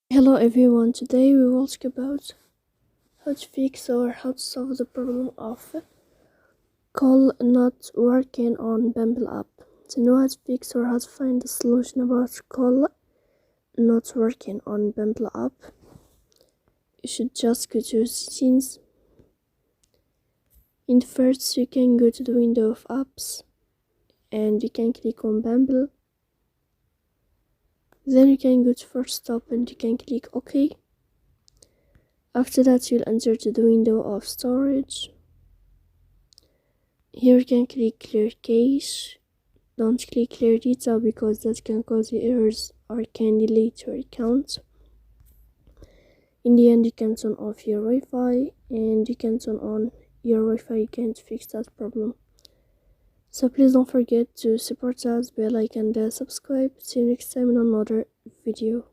Hello everyone, today we will talk about how to fix or how to solve the problem of call not working on Bumble app. To know how to fix or how to find a solution about call not working on Bumble app, you should just go to settings. In first, you can go to the window of apps and you can click on Bumble. Then you can go to first stop and you can click OK. After that, you'll enter to the window of storage. Here you can click clear cache. Don't click clear data because that can cause you errors or can delete your account. In the end, you can turn off your Wi-Fi and you can turn on your Wi-Fi again to fix that problem. So please don't forget to support us by like and subscribe. See you next time in another video.